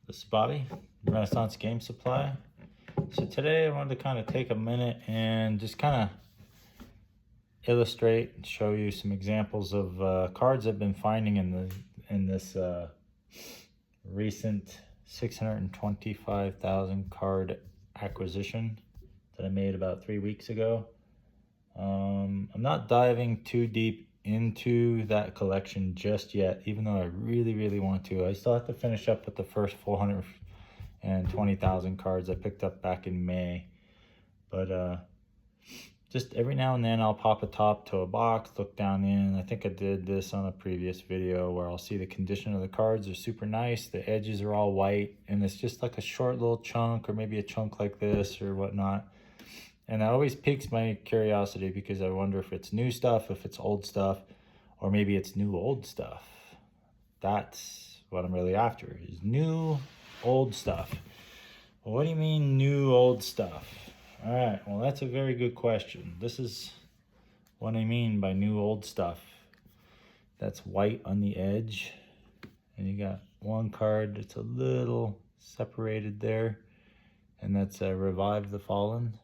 This is Bobby, Renaissance Game Supply. So today I wanted to kind of take a minute and just kind of illustrate and show you some examples of cards I've been finding in this recent 625,000 card acquisition that I made about 3 weeks ago. I'm not diving too deep into that collection just yet, even though I really want to. I still have to finish up with the first 420,000 cards I picked up back in May. But just every now and then I'll pop a top to a box, look down in. I think I did this on a previous video where I'll see the condition of the cards are super nice. The edges are all white and it's just like a short little chunk, or maybe a chunk like this or whatnot. And that always piques my curiosity because I wonder if it's new stuff, if it's old stuff, or maybe it's new old stuff. That's what I'm really after, is new old stuff. Well, what do you mean new old stuff? All right, well, that's a very good question. This is what I mean by new old stuff. That's white on the edge. And you got one card that's a little separated there. And that's Revive the Fallen.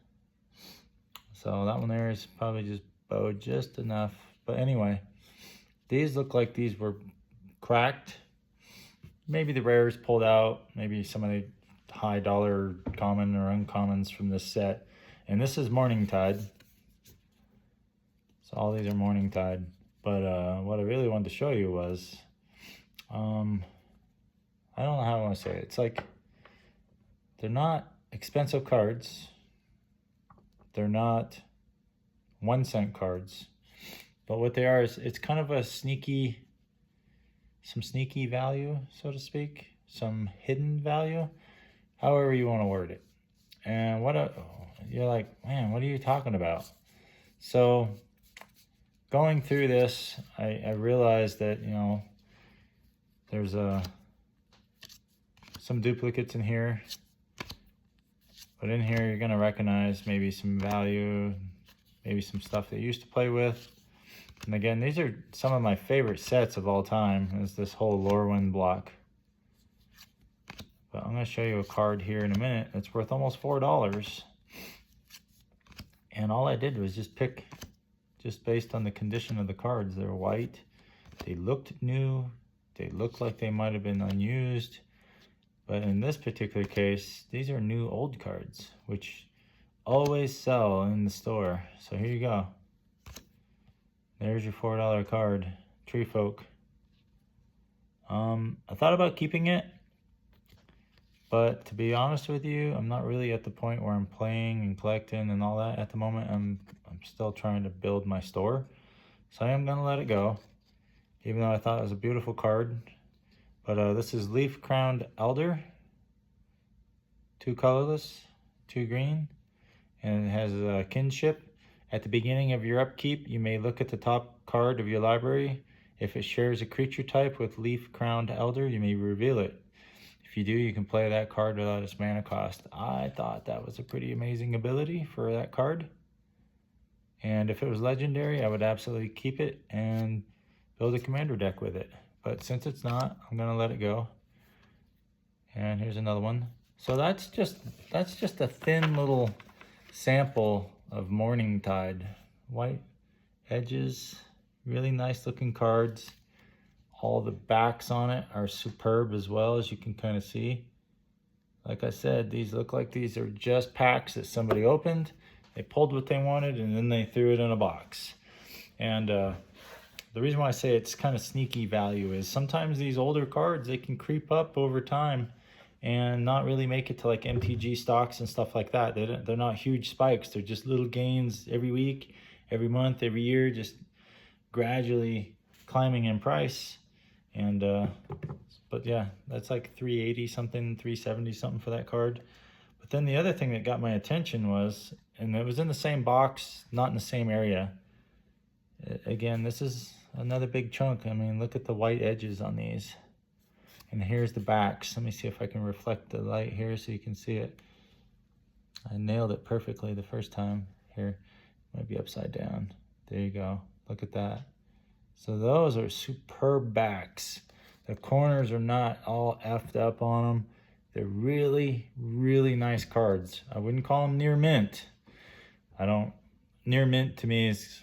So that one there is probably just bowed just enough. But anyway, these look like these were cracked. Maybe the rares pulled out. Maybe some of the high dollar common or uncommons from this set. And this is Morning Tide. So all these are Morning Tide. But what I really wanted to show you was, I don't know how I want to say it. It's like, they're not expensive cards. They're not 1 cent cards, but what they are is it's kind of a sneaky, some sneaky value, so to speak, some hidden value, however you want to word it. And you're like, man, what are you talking about? So going through this, I realized that, you know, there's some duplicates in here. But in here, you're going to recognize maybe some value, maybe some stuff that you used to play with. And again, these are some of my favorite sets of all time, is this whole Lorwyn block. But I'm going to show you a card here in a minute that's worth almost $4. And all I did was just pick, just based on the condition of the cards. They're white. They looked new. They looked like they might have been unused. But in this particular case, these are new old cards, which always sell in the store. So here you go. There's your $4 card, Tree Folk. I thought about keeping it, but to be honest with you, I'm not really at the point where I'm playing and collecting and all that at the moment. I'm still trying to build my store. So I am gonna let it go, even though I thought it was a beautiful card. But this is Leaf Crowned Elder, 2 colorless, 2 green, and it has a kinship. At the beginning of your upkeep, you may look at the top card of your library. If it shares a creature type with Leaf Crowned Elder, you may reveal it. If you do, you can play that card without its mana cost. I thought that was a pretty amazing ability for that card. And if it was legendary, I would absolutely keep it and build a commander deck with it. But since it's not, I'm gonna let it go. And here's another one. So that's just a thin little sample of Morning Tide. White edges, really nice looking cards. All the backs on it are superb as well, as you can kind of see. Like I said, these look like these are just packs that somebody opened. They pulled what they wanted and then they threw it in a box. And the reason why I say it's kind of sneaky value is sometimes these older cards, they can creep up over time and not really make it to like MTG stocks and stuff like that. They're not huge spikes. They're just little gains every week, every month, every year, just gradually climbing in price. And but yeah, that's like 380 something, 370 something for that card. But then the other thing that got my attention was, and it was in the same box, not in the same area. Again, this is another big chunk. I mean, look at the white edges on these. And here's the backs. Let me see if I can reflect the light here so you can see it. I nailed it perfectly the first time. Here, might be upside down. There you go. Look at that. So those are superb backs. The corners are not all effed up on them. They're really, really nice cards. I wouldn't call them near mint. Near mint to me is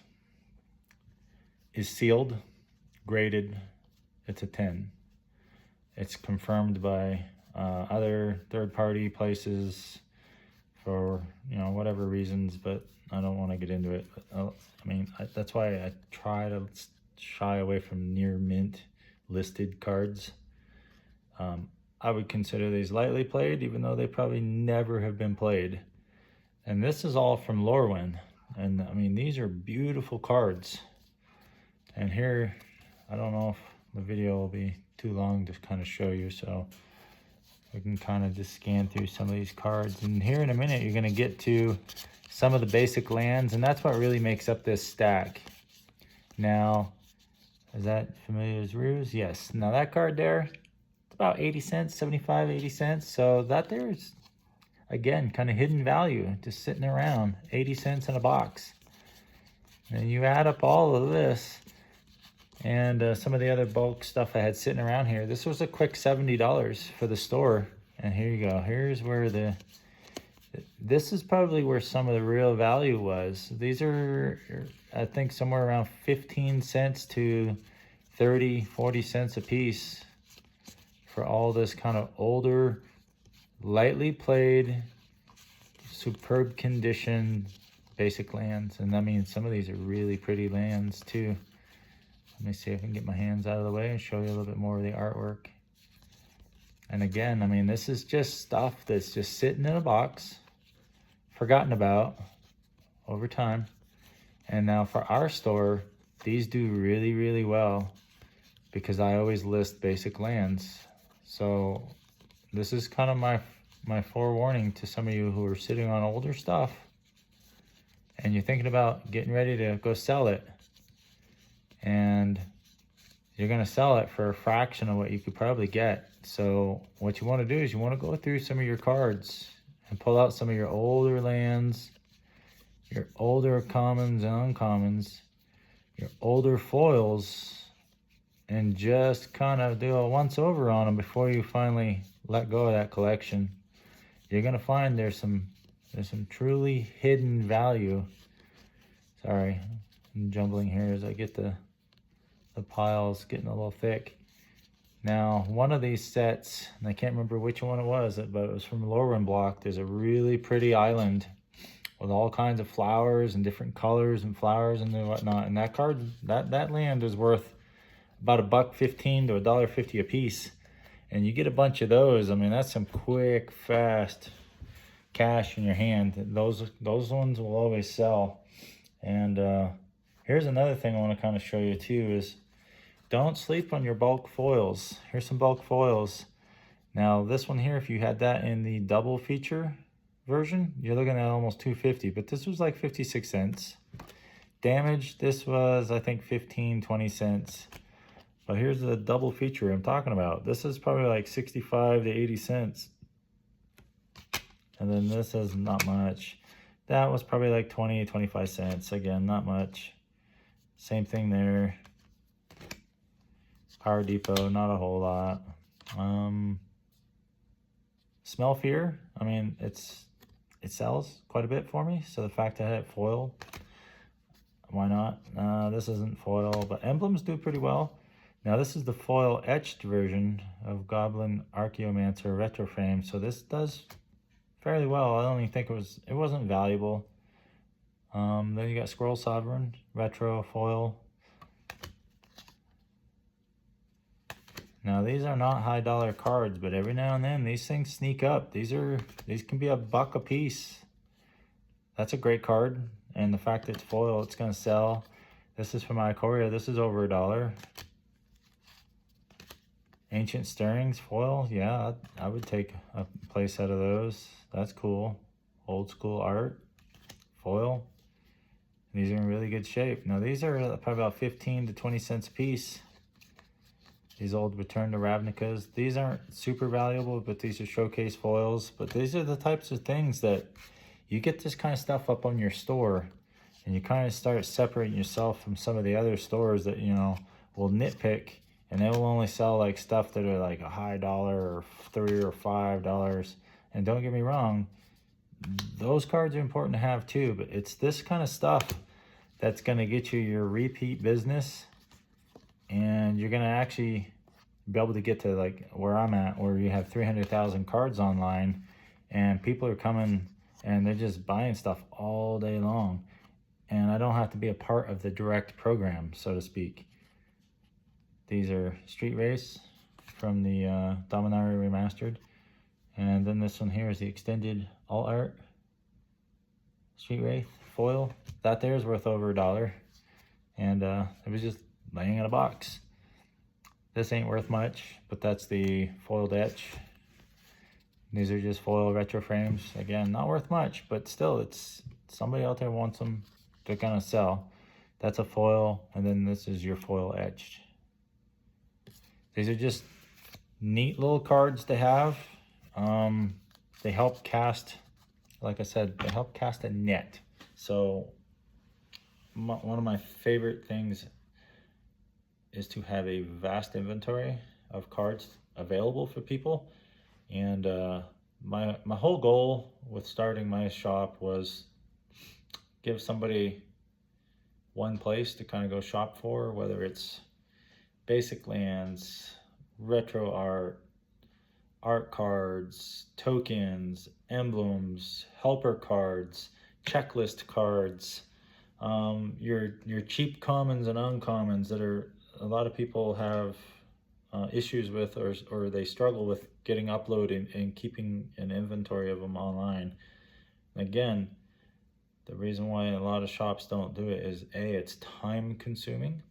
sealed, graded, it's a 10. It's confirmed by other third-party places for, you know, whatever reasons, but I don't want to get into it. But, I mean, that's why I try to shy away from near mint listed cards. I would consider these lightly played, even though they probably never have been played. And this is all from Lorwyn. And I mean, these are beautiful cards. And here, I don't know if the video will be too long to kind of show you, so we can kind of just scan through some of these cards. And here in a minute, you're going to get to some of the basic lands, and that's what really makes up this stack. Now, is that familiar as Ruse? Yes. Now that card there, it's about 80 cents, 75, 80 cents. So that there is, again, kind of hidden value, just sitting around, 80 cents in a box. And you add up all of this, and some of the other bulk stuff I had sitting around here. This was a quick $70 for the store. And here you go. Here's where this is probably where some of the real value was. These are, I think, somewhere around 15 cents to 30, 40 cents a piece for all this kind of older, lightly played, superb condition basic lands. And I mean, some of these are really pretty lands too. Let me see if I can get my hands out of the way and show you a little bit more of the artwork. And again, I mean, this is just stuff that's just sitting in a box, forgotten about over time. And now for our store, these do really, really well because I always list basic lands. So this is kind of my forewarning to some of you who are sitting on older stuff and you're thinking about getting ready to go sell it. And you're going to sell it for a fraction of what you could probably get. So what you want to do is you want to go through some of your cards and pull out some of your older lands, your older commons and uncommons, your older foils, and just kind of do a once over on them before you finally let go of that collection. You're going to find there's some truly hidden value. Sorry, I'm jumbling here as I get the piles getting a little thick. Now, one of these sets, and I can't remember which one it was, but it was from Lorwyn Block. There's a really pretty island with all kinds of flowers and different colors and flowers and whatnot. And that card, that land is worth about $1.15 to $1.50 a piece. And you get a bunch of those. I mean, that's some quick, fast cash in your hand. Those ones will always sell. And here's another thing I want to kind of show you too is don't sleep on your bulk foils. Here's some bulk foils. Now this one here, if you had that in the double feature version, you're looking at almost $2.50, but this was like 56 cents. Damage, this was I think 15, 20 cents. But here's the double feature I'm talking about. This is probably like 65 to 80 cents. And then this is not much. That was probably like 20, 25 cents. Again, not much. Same thing there. Power Depot, not a whole lot. Smell Fear, I mean, it sells quite a bit for me. So the fact that I had it foil, why not? This isn't foil, but emblems do pretty well. Now this is the foil etched version of Goblin Archaeomancer Retro Frame. So this does fairly well. I don't even think it wasn't valuable. Then you got Scroll Sovereign, retro foil. Now these are not high dollar cards, but every now and then these things sneak up. These can be $1 a piece. That's a great card, and the fact that it's foil, it's gonna sell. This is from Ikoria. This is over $1. Ancient Stirrings foil, yeah, I would take a play set of those. That's cool. Old school art foil. These are in really good shape. Now these are probably about 15 to 20 cents a piece. These old Return to Ravnica's. These aren't super valuable, but these are showcase foils. But these are the types of things that you get this kind of stuff up on your store and you kind of start separating yourself from some of the other stores that, you know, will nitpick and they will only sell like stuff that are like a high dollar or $3 or $5. And don't get me wrong, those cards are important to have too, but it's this kind of stuff that's going to get you your repeat business, and you're going to actually be able to get to like where I'm at, where you have 300,000 cards online and people are coming and they're just buying stuff all day long, and I don't have to be a part of the direct program, so to speak. These are Street Race from the Dominaria Remastered, and then this one here is the extended Alt Art Street Wraith foil. That there is worth over $1, and it was just laying in a box. This ain't worth much, but that's the foiled etch. These are just foil retro frames. Again, not worth much, but still, it's somebody out there wants them, they're gonna sell. That's a foil, and then this is your foil etched. These are just neat little cards to have. They help cast, like I said, they help cast a net. So one of my favorite things is to have a vast inventory of cards available for people. And my whole goal with starting my shop was give somebody one place to kind of go shop for, whether it's basic lands, retro art, art cards, tokens, emblems, helper cards, checklist cards, your cheap commons and uncommons that are a lot of people have issues with, or they struggle with getting uploaded and keeping an inventory of them online. Again, the reason why a lot of shops don't do it is A, it's time consuming,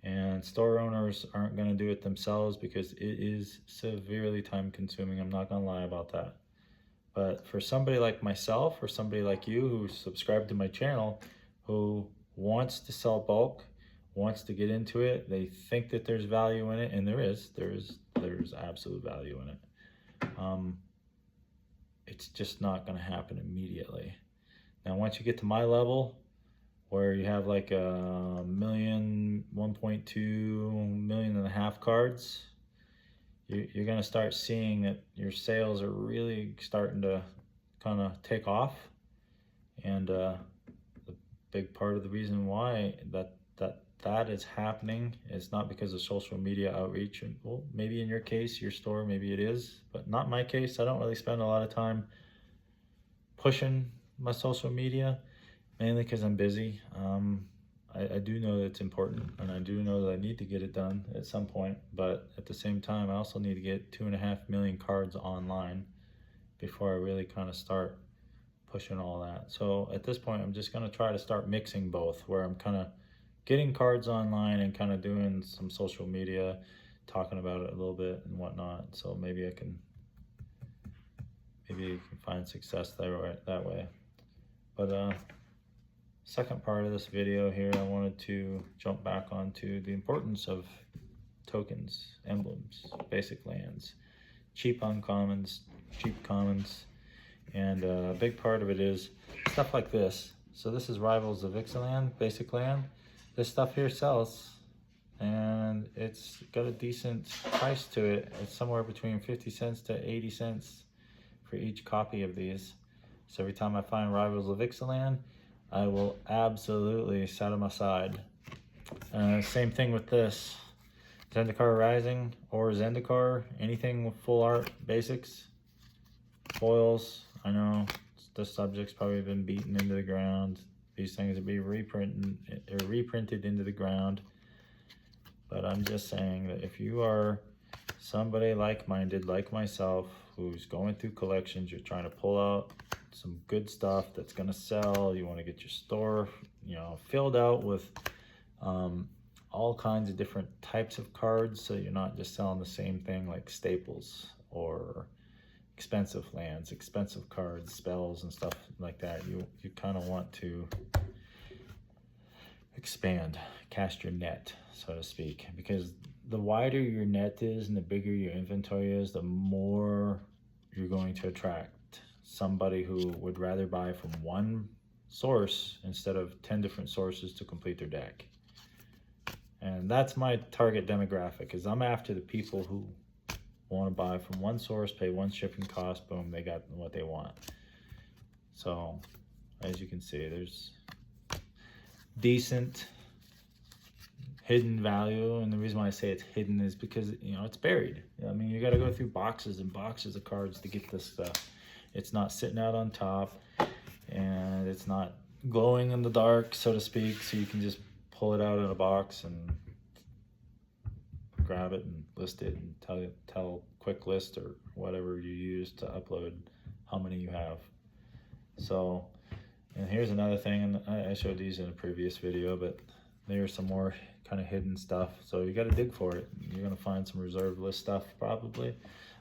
and store owners aren't going to do it themselves because it is severely time consuming. I'm not going to lie about that. But for somebody like myself, or somebody like you who subscribed to my channel, who wants to sell bulk, wants to get into it, they think that there's value in it, and there's absolute value in it. It's just not going to happen immediately. Now, once you get to my level, where you have like a million, 1.2 million and a half cards, you're going to start seeing that your sales are really starting to kind of take off. And the big part of the reason why that is happening is not because of social media outreach. And well, maybe in your case, your store, maybe it is, but not my case. I don't really spend a lot of time pushing my social media, mainly because I'm busy. I do know that it's important, and I do know that I need to get it done at some point, but at the same time, I also need to get 2.5 million cards online before I really kind of start pushing all that. So at this point, I'm just going to try to start mixing both, where I'm kind of getting cards online and kind of doing some social media, talking about it a little bit and whatnot. So maybe you can find success that way. But second part of this video here, I wanted to jump back onto the importance of tokens, emblems, basic lands, cheap uncommons, cheap commons, and a big part of it is stuff like this. So this is Rivals of Ixalan, basic land. This stuff here sells, and it's got a decent price to it. It's somewhere between 50 cents to 80 cents for each copy of these. So every time I find Rivals of Ixalan, I will absolutely set them aside. Same thing with this. Zendikar Rising or Zendikar, anything with full art basics, foils. I know the subject's probably been beaten into the ground. These things will be reprinted into the ground. But I'm just saying that if you are somebody like-minded, like myself, who's going through collections, you're trying to pull out some good stuff that's going to sell, you want to get your store, filled out with all kinds of different types of cards, so you're not just selling the same thing like staples or expensive lands, expensive cards, spells and stuff like that. You kind of want to expand, cast your net, so to speak, because the wider your net is and the bigger your inventory is, the more you're going to attract somebody who would rather buy from one source instead of 10 different sources to complete their deck. And that's my target demographic, is I'm after the people who want to buy from one source, pay one shipping cost, boom, they got what they want. So as you can see, there's decent hidden value, and the reason why I say it's hidden is because, you know, it's buried. I mean, you got to go through boxes and boxes of cards to get this stuff. It's not sitting out on top, and it's not glowing in the dark, so to speak, so you can just pull it out in a box and grab it and list it and tell quick list or whatever you use to upload how many you have. So, and here's another thing, and I showed these in a previous video, but there's some more kind of hidden stuff. So you got to dig for it. You're going to find some reserved list stuff probably.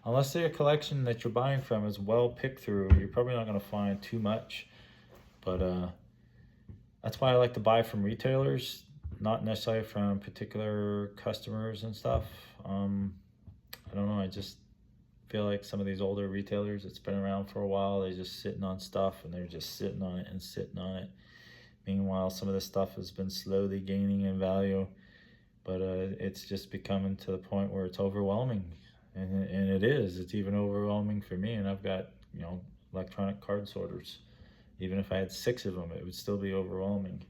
Unless your collection that you're buying from is well picked through, you're probably not going to find too much. But that's why I like to buy from retailers, not necessarily from particular customers and stuff. I don't know, I just feel like some of these older retailers that's been around for a while, they're just sitting on stuff and they're just sitting on it and sitting on it. Meanwhile, some of this stuff has been slowly gaining in value, but it's just becoming to the point where it's overwhelming. And it is. It's even overwhelming for me, and I've got, you know, electronic card sorters. Even if I had 6 of them, it would still be overwhelming.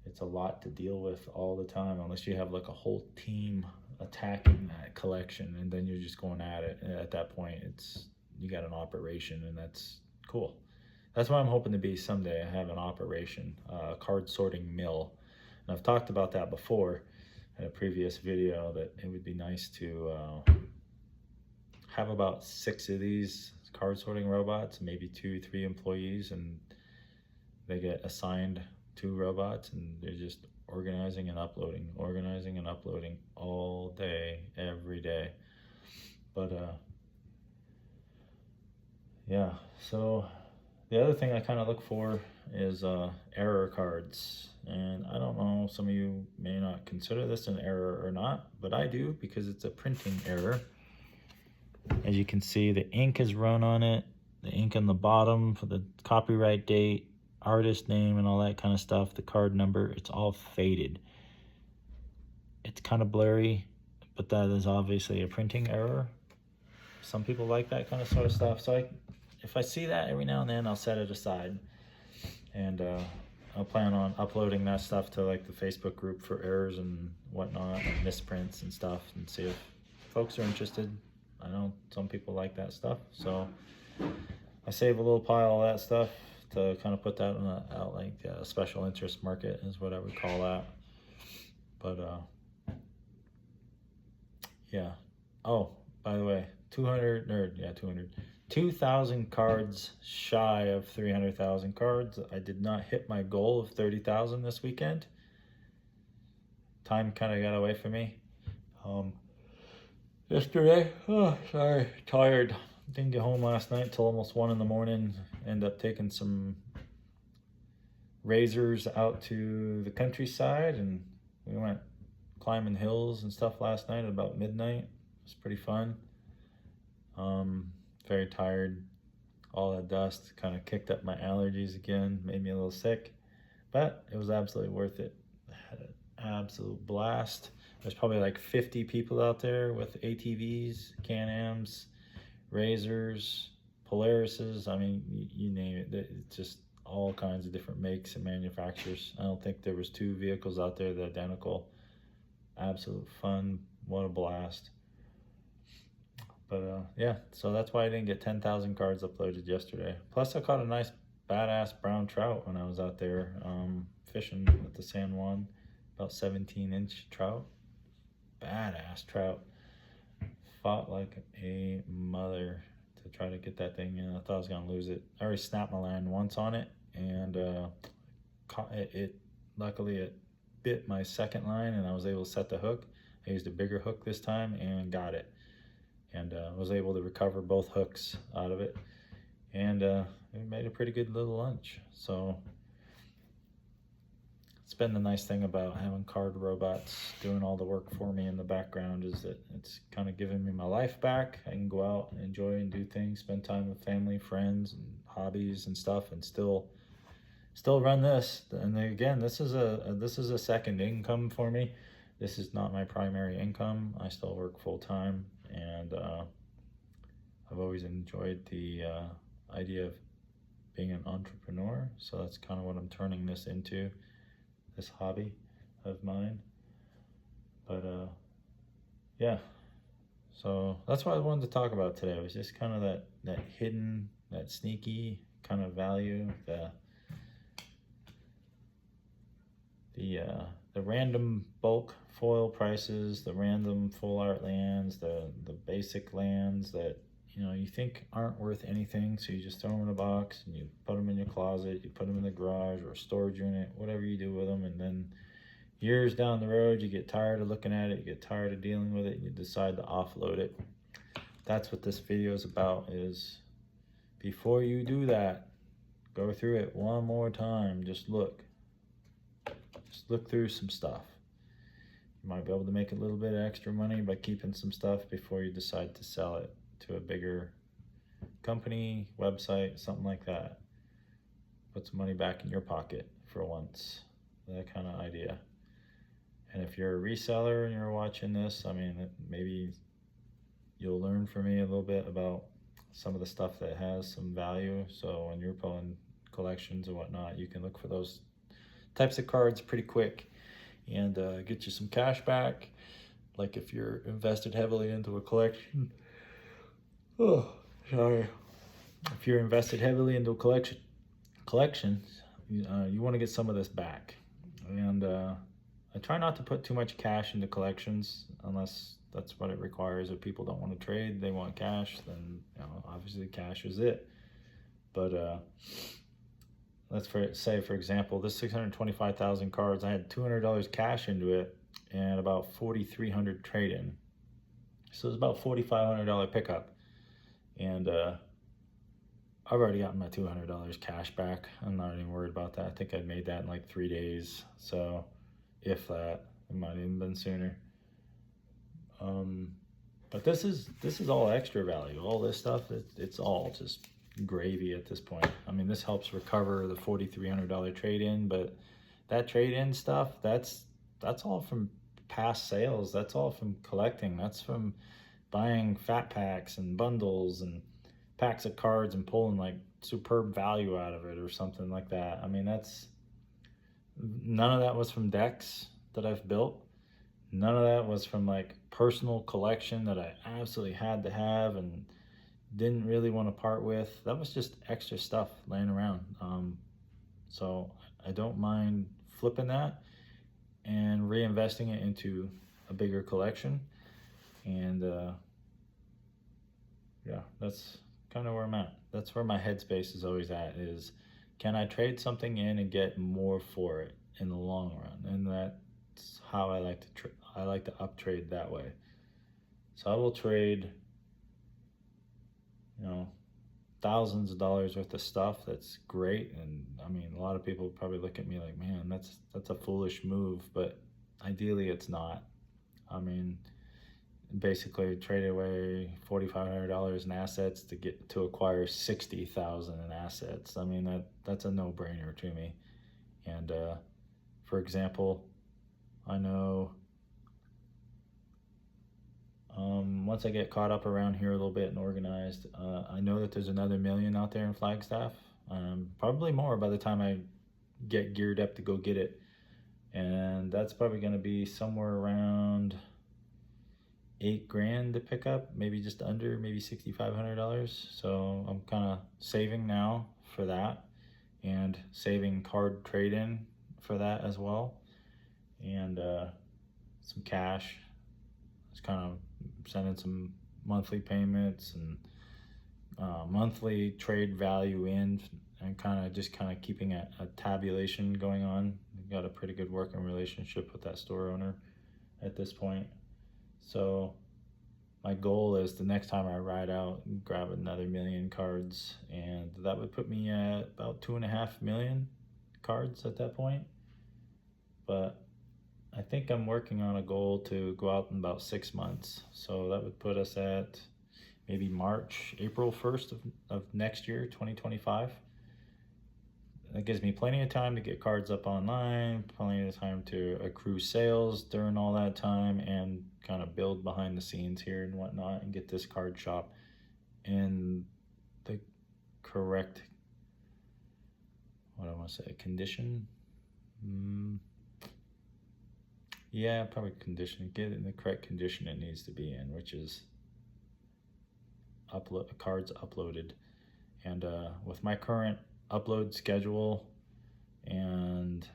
It's a lot to deal with all the time, unless you have like a whole team attacking that collection, and then you're just going at it. And at that point, you got an operation, and that's cool. That's what I'm hoping to be someday. I have an operation, card sorting mill. And I've talked about that before in a previous video, that it would be nice to have about 6 of these card sorting robots, maybe 2-3 employees, and they get assigned 2 robots, and they're just organizing and uploading all day, every day. But yeah, so the other thing I kind of look for is error cards. And I don't know, some of you may not consider this an error or not, but I do, because it's a printing error. As you can see, the ink is run on it, the ink on the bottom for the copyright date, artist name, and all that kind of stuff, the card number, it's all faded. It's kind of blurry, but that is obviously a printing error. Some people like that kind of sort of stuff. So if I see that every now and then, I'll set it aside. And I'll plan on uploading that stuff to like the Facebook group for errors and whatnot, and misprints and stuff, and see if folks are interested. I know some people like that stuff, so I save a little pile of that stuff to kind of put that in out like a special interest market is what I would call that. But yeah. Oh, by the way, 2,000 cards shy of 300,000 cards. I did not hit my goal of 30,000 this weekend. Time kind of got away from me. Yesterday, tired. Didn't get home last night till almost 1 in the morning. Ended up taking some razors out to the countryside, and we went climbing hills and stuff last night at about midnight. It was pretty fun. Very tired. All that dust kind of kicked up my allergies again, made me a little sick, but it was absolutely worth it. I had an absolute blast. There's probably like 50 people out there with ATVs, Can-Ams, Razors, Polarises. I mean, you name it. It's just all kinds of different makes and manufacturers. I don't think there was 2 vehicles out there that are identical. Absolute fun. What a blast. But yeah, so that's why I didn't get 10,000 cards uploaded yesterday. Plus I caught a nice badass brown trout when I was out there fishing with the San Juan. About 17-inch trout. Badass trout. Fought like a mother to try to get that thing in. I thought I was gonna lose it. I already snapped my line once on it, and luckily it bit my second line, and I was able to set the hook. I used a bigger hook this time and got it, and was able to recover both hooks out of it, and it made a pretty good little lunch. So it's been the nice thing about having card robots doing all the work for me in the background, is that it's kind of giving me my life back. I can go out and enjoy and do things, spend time with family, friends, and hobbies and stuff, and still run this. And then again, this is a second income for me. This is not my primary income. I still work full-time, and I've always enjoyed the idea of being an entrepreneur, so that's kind of what I'm turning this into, this hobby of mine. But yeah, so that's what I wanted to talk about today. It was just kind of that hidden, that sneaky kind of value, the random bulk foil prices, the random full art lands, the basic lands that you think aren't worth anything, so you just throw them in a box and you put them in your closet, you put them in the garage or a storage unit, whatever you do with them, and then years down the road you get tired of looking at it, you get tired of dealing with it, and you decide to offload it. That's what this video is about. Is before you do that, go through it one more time. Just look through some stuff. You might be able to make a little bit of extra money by keeping some stuff before you decide to sell it to a bigger company, website, something like that. Put some money back in your pocket for once. That kind of idea. And if you're a reseller and you're watching this, I mean, maybe you'll learn from me a little bit about some of the stuff that has some value. So when you're pulling collections and whatnot, you can look for those types of cards pretty quick and get you some cash back. Like if you're invested heavily into a collection, if you're invested heavily into a collection, you want to get some of this back. And I try not to put too much cash into collections unless that's what it requires. If people don't want to trade, they want cash, then obviously cash is it. But let's say, for example, this 625,000 cards, I had $200 cash into it and about 4,300 trade-in. So it's about $4,500 pickup. And I've already gotten my $200 cash back. I'm not even worried about that. I think I made that in like 3 days. So if that, it might have even been sooner. But this is all extra value. All this stuff, it's all just gravy at this point. I mean, this helps recover the $4,300 trade-in, but that trade-in stuff, that's all from past sales. That's all from collecting. That's from buying fat packs and bundles and packs of cards and pulling like superb value out of it or something like that. I mean, none of that was from decks that I've built. None of that was from like personal collection that I absolutely had to have and didn't really want to part with. That was just extra stuff laying around. So I don't mind flipping that and reinvesting it into a bigger collection. And yeah, that's kind of where I'm at. That's where my headspace is always at, is can I trade something in and get more for it in the long run? And that's how I like to I like to up trade that way. So I will trade thousands of dollars worth of stuff that's great, and I mean, a lot of people probably look at me like, man, that's a foolish move, but ideally it's not. I mean, basically traded away $4,500 in assets to acquire $60,000 in assets. I mean, that's a no-brainer to me. And for example, I know once I get caught up around here a little bit and organized, I know that there's another million out there in Flagstaff, probably more by the time I get geared up to go get it. And that's probably going to be somewhere around $8,000 to pick up, maybe just under, maybe $6,500. So I'm kind of saving now for that, and saving card trade-in for that as well, and some cash. It's kind of sending some monthly payments and monthly trade value in, and kind of keeping a tabulation going on. We've got a pretty good working relationship with that store owner at this point. So my goal is the next time I ride out, grab another million cards, and that would put me at about 2.5 million cards at that point. But I think I'm working on a goal to go out in about 6 months. So that would put us at maybe April 1st of next year, 2025. that gives me plenty of time to get cards up online, plenty of time to accrue sales during all that time, and kind of build behind the scenes here and whatnot, and get this card shop in the correct, what I want to say, condition. Yeah, probably condition. Get it in the correct condition it needs to be in, which is cards uploaded. And with my current upload schedule and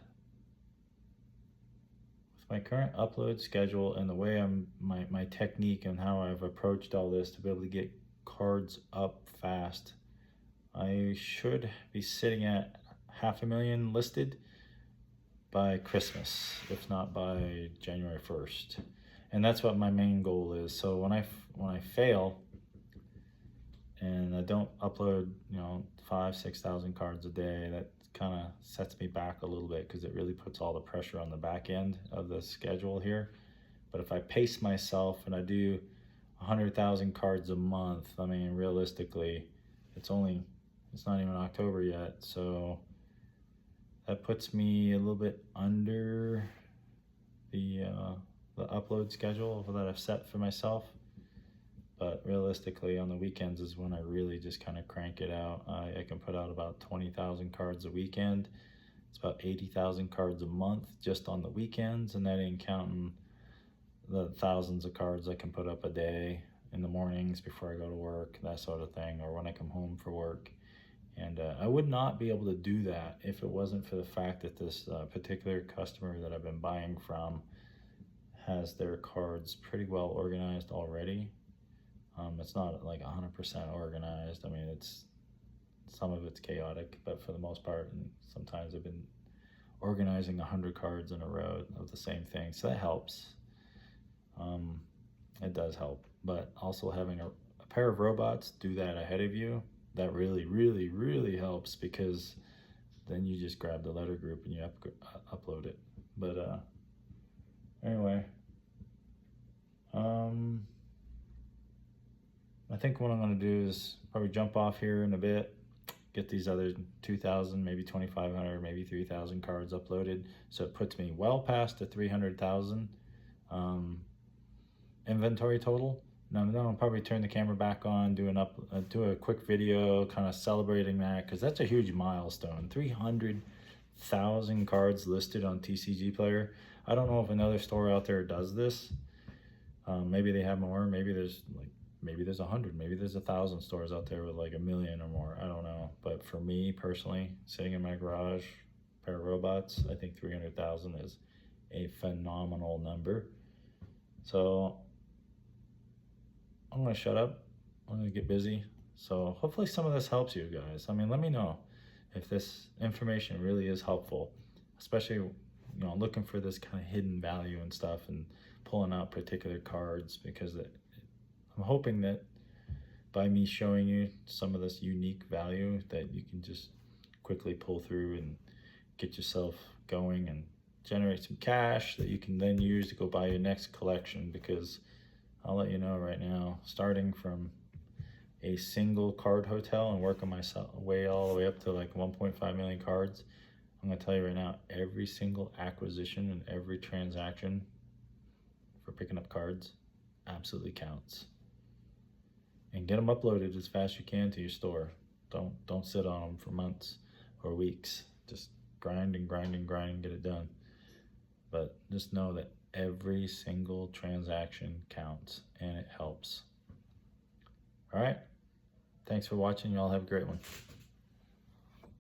the way my technique and how I've approached all this to be able to get cards up fast, I should be sitting at 500,000 listed by Christmas, if not by January 1st. And that's what my main goal is. So when I fail and I don't upload, 5,000-6,000 cards a day, that kind of sets me back a little bit, because it really puts all the pressure on the back end of the schedule here. But if I pace myself and I do 100,000 cards a month, I mean, realistically, it's not even October yet, so that puts me a little bit under the upload schedule that I've set for myself. But realistically, on the weekends is when I really just kind of crank it out. I can put out about 20,000 cards a weekend. It's about 80,000 cards a month just on the weekends, and that ain't counting the thousands of cards I can put up a day in the mornings before I go to work, that sort of thing, or when I come home for work. And I would not be able to do that if it wasn't for the fact that this particular customer that I've been buying from has their cards pretty well organized already. It's not like 100% organized. I mean, some of it's chaotic, but for the most part, and sometimes I've been organizing 100 cards in a row of the same thing, so that helps. It does help, but also having a pair of robots do that ahead of you, that really, really, really helps, because then you just grab the letter group and you upload it. But anyway, I think what I'm going to do is probably jump off here in a bit, get these other 2,000, maybe 2,500, maybe 3,000 cards uploaded, so it puts me well past the 300,000 inventory total. Now I'll probably turn the camera back on, do a quick video kind of celebrating that, because that's a huge milestone. 300,000 cards listed on TCG Player. I don't know if another store out there does this. Maybe they have more. Maybe there's 100. Maybe there's 1,000 stores out there with like 1 million or more. I don't know. But for me personally, sitting in my garage, pair of robots, I think 300,000 is a phenomenal number. So I'm gonna shut up. I'm gonna get busy. So hopefully some of this helps you guys. I mean, let me know if this information really is helpful, especially looking for this kind of hidden value and stuff, and pulling out particular cards, because I'm hoping that by me showing you some of this unique value, that you can just quickly pull through and get yourself going and generate some cash that you can then use to go buy your next collection. Because I'll let you know right now, starting from a single card hotel and working myself way all the way up to like 1.5 million cards, I'm gonna tell you right now, every single acquisition and every transaction for picking up cards absolutely counts. And get them uploaded as fast as you can to your store. Don't sit on them for months or weeks. Just grind and grind and grind and get it done. But just know that every single transaction counts, and it helps. All right. Thanks for watching. Y'all have a great one.